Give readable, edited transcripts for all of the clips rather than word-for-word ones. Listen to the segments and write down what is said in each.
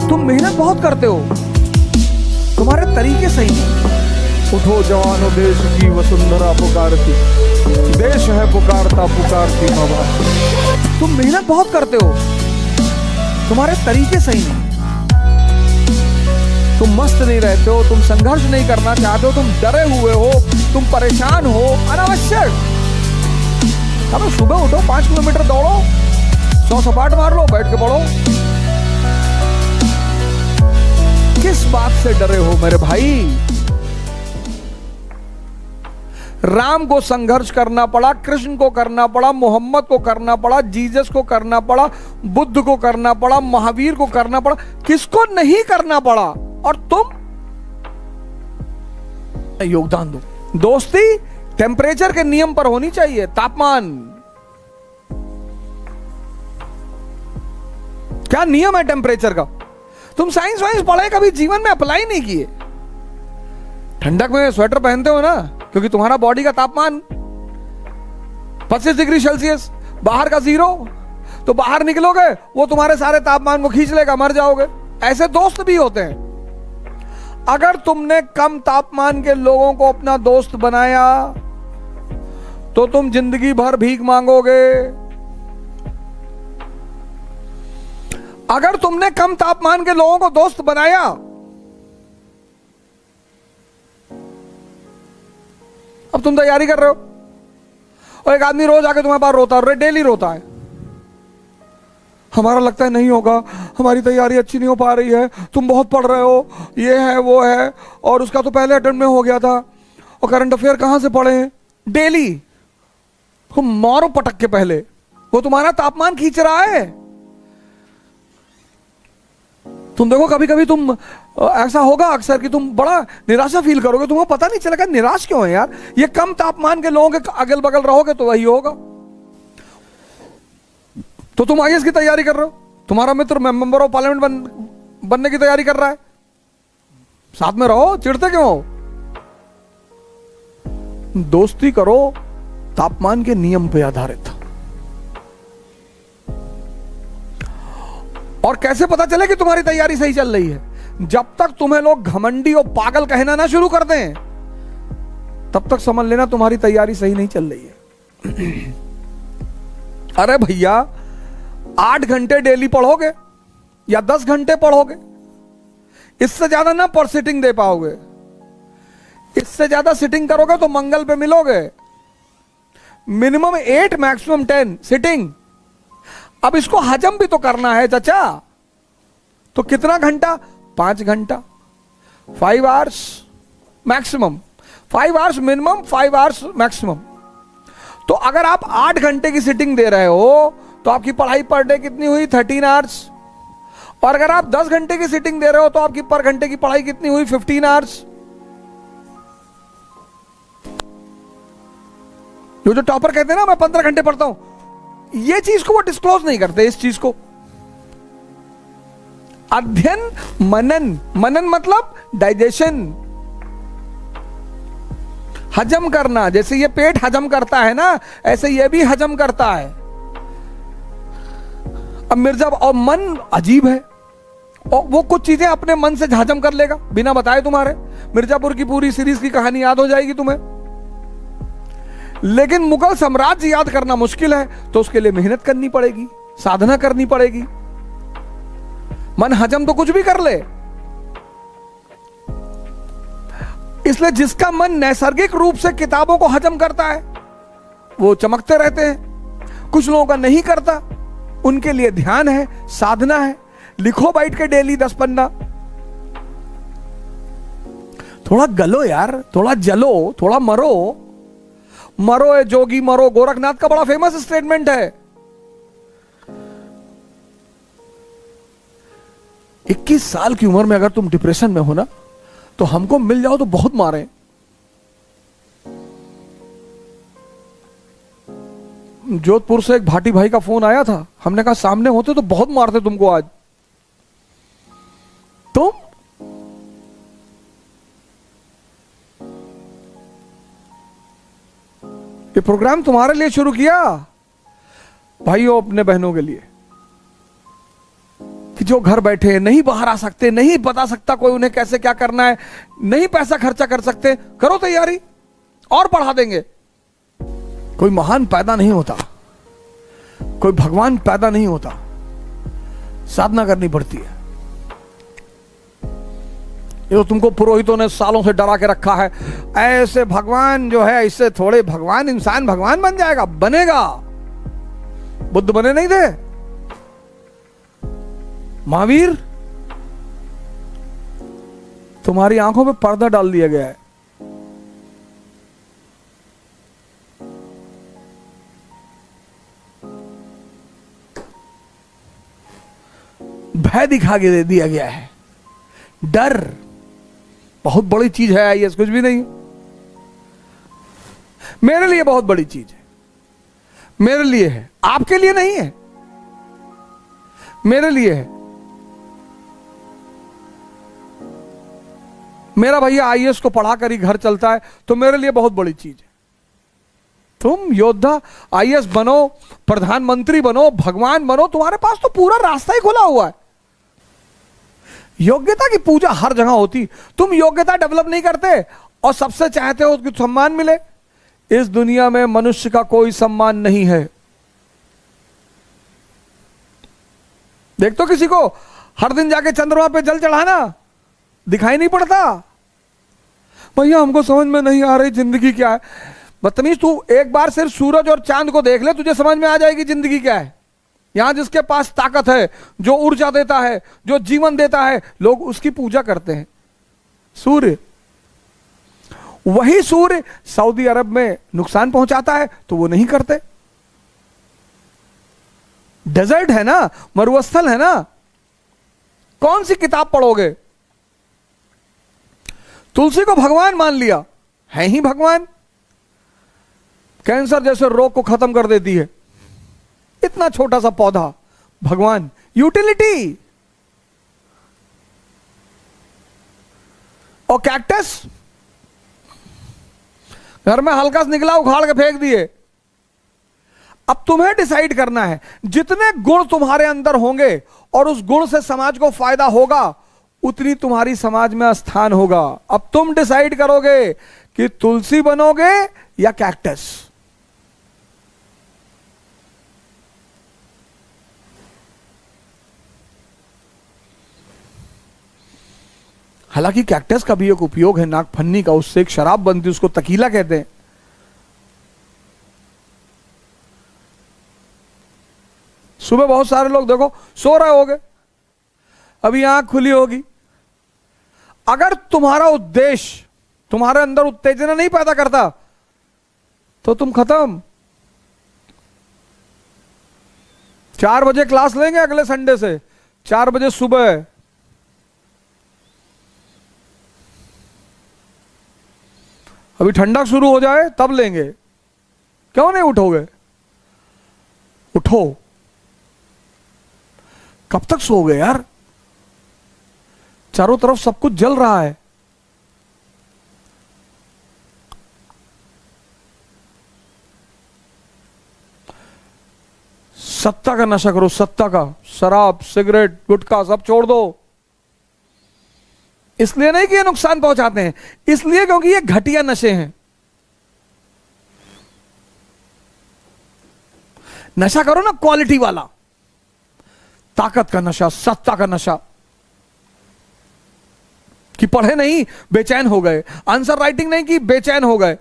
तुम मेहनत बहुत करते हो, तुम्हारे तरीके सही नहीं। उठो जवानों, देश की वसुंधरा पुकारती, देश है पुकारता पुकारती बाबा। तुम मेहनत बहुत करते हो, तुम्हारे तरीके सही नहीं। तुम मस्त नहीं रहते हो, तुम संघर्ष नहीं करना चाहते हो, तुम डरे हुए हो, तुम परेशान हो अनावश्यक। अब सुबह उठो, 5 किलोमीटर दौड़ो, 100 सपाट मार लो, बैठ के पढ़ो। किस बात से डरे हो मेरे भाई? राम को संघर्ष करना पड़ा, कृष्ण को करना पड़ा, मोहम्मद को करना पड़ा, जीसस को करना पड़ा, बुद्ध को करना पड़ा, महावीर को करना पड़ा, किसको नहीं करना पड़ा? और तुम योगदान दो। दोस्ती टेम्परेचर के नियम पर होनी चाहिए, तापमान। क्या नियम है टेम्परेचर का? तुम साइंस वाइंस पढ़े, कभी जीवन में अप्लाई नहीं किए। ठंडक में स्वेटर पहनते हो ना, क्योंकि तुम्हारा बॉडी का तापमान 25 डिग्री सेल्सियस, बाहर का 0, तो बाहर निकलोगे वो तुम्हारे सारे तापमान को खींच लेगा, मर जाओगे। ऐसे दोस्त भी होते हैं। अगर तुमने कम तापमान के लोगों को अपना दोस्त बनाया तो तुम जिंदगी भर भीख मांगोगे। अगर तुमने कम तापमान के लोगों को दोस्त बनाया अब तुम तैयारी कर रहे हो और एक आदमी रोज आके तुम्हारे पास रोता है, डेली रोता है, हमारा लगता है नहीं होगा, हमारी तैयारी अच्छी नहीं हो पा रही है, तुम बहुत पढ़ रहे हो, ये है वो है, और उसका तो पहले अटेम्प्ट में हो गया था, और करंट अफेयर कहां से पढ़े हैं? डेली तुम मारो पटक के पहले, वो तुम्हारा तापमान खींच रहा है। तुम देखो कभी कभी तुम ऐसा होगा अक्सर कि तुम बड़ा निराशा फील करोगे, तुम्हें पता नहीं चलेगा निराश क्यों है यार। ये कम तापमान के लोगों के अगल बगल रहोगे तो वही होगा। तो तुम आईएएस की तैयारी कर रहे हो, तुम्हारा मित्र मेंबर ऑफ पार्लियामेंट बनने की तैयारी कर रहा है, साथ में रहो, चिढ़ते क्यों हो? दोस्ती करो तापमान के नियम पे आधारित। और कैसे पता चले कि तुम्हारी तैयारी सही चल रही है? जब तक तुम्हें लोग घमंडी और पागल कहना ना शुरू कर दें तब तक समझ लेना तुम्हारी तैयारी सही नहीं चल रही है। अरे भैया 8 घंटे डेली पढ़ोगे या 10 घंटे पढ़ोगे, इससे ज्यादा ना पर सिटिंग दे पाओगे। इससे ज्यादा सिटिंग करोगे तो मंगल पे मिलोगे। Minimum 8 maximum 10 sitting. अब इसको हजम भी तो करना है चाचा, तो कितना घंटा? 5 घंटा, 5 hours maximum, 5 hours minimum, 5 hours maximum. तो अगर आप 8 घंटे की सिटिंग दे रहे हो तो आपकी पढ़ाई पर डे कितनी हुई? 13 आवर्स। और अगर आप 10 घंटे की सिटिंग दे रहे हो तो आपकी पर घंटे की पढ़ाई कितनी हुई? 15 आवर्स। जो टॉपर कहते हैं ना मैं 15 घंटे पढ़ता हूं, ये चीज को वो डिस्क्लोज नहीं करते। इस चीज को अध्ययन, मनन, मनन मतलब डाइजेशन, हजम करना। जैसे ये पेट हजम करता है ना, ऐसे ये भी हजम करता है। अब मिर्जा और मन अजीब है, और वो कुछ चीजें अपने मन से हजम कर लेगा बिना बताए। तुम्हारे मिर्जापुर की पूरी सीरीज की कहानी याद हो जाएगी तुम्हें, लेकिन मुगल साम्राज्य याद करना मुश्किल है, तो उसके लिए मेहनत करनी पड़ेगी, साधना करनी पड़ेगी। मन हजम तो कुछ भी कर ले। इसलिए जिसका मन नैसर्गिक रूप से किताबों को हजम करता है वो चमकते रहते हैं, कुछ लोगों का नहीं करता। उनके लिए ध्यान है, साधना है। लिखो बैठ के डेली 10 पन्ना, थोड़ा गलो यार, थोड़ा जलो, थोड़ा मरो। मरो है जोगी मरो, गोरखनाथ का बड़ा फेमस स्टेटमेंट है। 21 साल की उम्र में अगर तुम डिप्रेशन में हो ना, तो हमको मिल जाओ तो बहुत मारे। जोधपुर से एक भाटी भाई का फोन आया था, हमने कहा सामने होते तो बहुत मारते तुमको आज। तुम ये प्रोग्राम तुम्हारे लिए शुरू किया भाइयों, अपने बहनों के लिए, कि कि जो घर बैठे नहीं बाहर आ सकते, नहीं बता सकता कोई उन्हें कैसे क्या करना है, नहीं पैसा खर्चा कर सकते, करो तैयारी और बढ़ा देंगे। कोई महान पैदा नहीं होता, कोई भगवान पैदा नहीं होता, साधना करनी पड़ती है। ये तो तुमको पुरोहितों ने सालों से डरा के रखा है, ऐसे भगवान जो है, इससे थोड़े भगवान, इंसान भगवान बन जाएगा, बनेगा। बुद्ध बने नहीं थे, महावीर। तुम्हारी आंखों पे पर्दा डाल दिया गया है। भय दिखा के दे दिया गया है। डर बहुत बड़ी चीज है, आईएएस कुछ भी नहीं। मेरे लिए बहुत बड़ी चीज है, मेरे लिए है, आपके लिए नहीं है, मेरे लिए है। मेरा भैया आईएएस को पढ़ाकर ही घर चलता है, तो मेरे लिए बहुत बड़ी चीज है। तुम योद्धा आईएएस बनो, प्रधानमंत्री बनो, भगवान बनो, तुम्हारे पास तो पूरा रास्ता ही खुला हुआ है। योग्यता की पूजा हर जगह होती, तुम योग्यता डेवलप नहीं करते और सबसे चाहते हो कि सम्मान मिले। इस दुनिया में मनुष्य का कोई सम्मान नहीं है। देख तो किसी को हर दिन जाके चंद्रमा पे जल चढ़ाना दिखाई नहीं पड़ता। भैया हमको समझ में नहीं आ रही जिंदगी क्या है। बदतमीज, तू एक बार सिर्फ सूरज और चांद को देख ले, तुझे समझ में आ जाएगी जिंदगी क्या है। यहां जिसके पास ताकत है, जो ऊर्जा देता है, जो जीवन देता है, लोग उसकी पूजा करते हैं। सूर्य, वही सूर्य सऊदी अरब में नुकसान पहुंचाता है तो वो नहीं करते। डेजर्ट है ना, मरुस्थल है ना, कौन सी किताब पढ़ोगे। तुलसी को भगवान मान लिया, है ही भगवान। कैंसर जैसे रोग को खत्म कर देती है, इतना छोटा सा पौधा, भगवान। यूटिलिटी। और कैक्टस, घर में हल्का सा निकला, उखाड़ के फेंक दिए। अब तुम्हें डिसाइड करना है, जितने गुण तुम्हारे अंदर होंगे और उस गुण से समाज को फायदा होगा, उतनी तुम्हारी समाज में स्थान होगा। अब तुम डिसाइड करोगे कि तुलसी बनोगे या कैक्टस। हालांकि कैक्टस का भी एक उपयोग है, नागफन्नी का, उससे एक शराब बनती है, उसको तकीला कहते हैं। सुबह बहुत सारे लोग देखो सो रहे होंगे, अभी आंख खुली होगी। अगर तुम्हारा उद्देश्य तुम्हारे अंदर उत्तेजना नहीं पैदा करता तो तुम खत्म। 4 बजे क्लास लेंगे अगले संडे से, 4 बजे सुबह। अभी ठंडक शुरू हो जाए तब लेंगे। क्यों नहीं उठोगे? उठो। कब तक सोओगे यार? चारों तरफ सब कुछ जल रहा है। सत्ता का नशा करो, सत्ता का। शराब, सिगरेट, गुटखा सब छोड़ दो। इसलिए नहीं कि ये नुकसान पहुंचाते हैं, इसलिए क्योंकि ये घटिया नशे हैं। नशा करो ना क्वालिटी वाला, ताकत का नशा, सत्ता का नशा। कि पढ़े नहीं बेचैन हो गए, आंसर राइटिंग नहीं की बेचैन हो गए।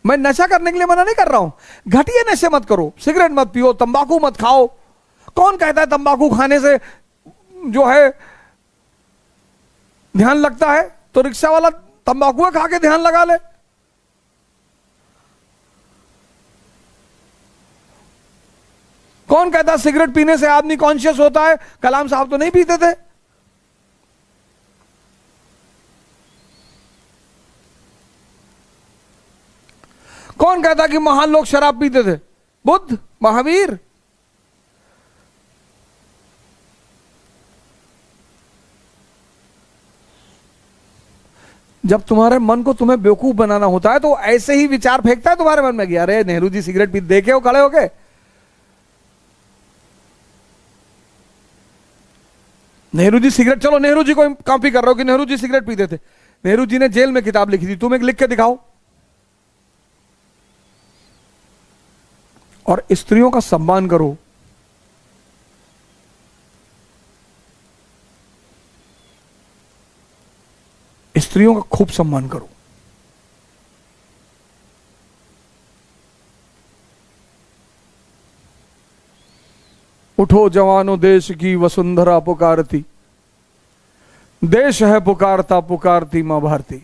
मैं नशा करने के लिए मना नहीं कर रहा हूं, घटिया नशे मत करो। सिगरेट मत पियो, तंबाकू मत खाओ। कौन कहता है तंबाकू खाने से जो है ध्यान लगता है? तो रिक्शा वाला तंबाकू खा के ध्यान लगा ले। कौन कहता सिगरेट पीने से आदमी कॉन्शियस होता है? कलाम साहब तो नहीं पीते थे। कौन कहता कि महान लोग शराब पीते थे? बुद्ध, महावीर। जब तुम्हारे मन को तुम्हें बेवकूफ बनाना होता है तो ऐसे ही विचार फेंकता है तुम्हारे मन में कि अरे नेहरू जी सिगरेट पी, देखे हो खड़े होके? नेहरू जी सिगरेट, चलो नेहरू जी को कॉपी कर रहे हो कि नेहरू जी सिगरेट पीते थे। नेहरू जी ने जेल में किताब लिखी थी, तुम एक लिख के दिखाओ। और स्त्रियों का सम्मान करो। स्त्रियों का खूब सम्मान करो। उठो जवानों, देश की वसुंधरा पुकारती, देश है पुकारता पुकारती मां भारती।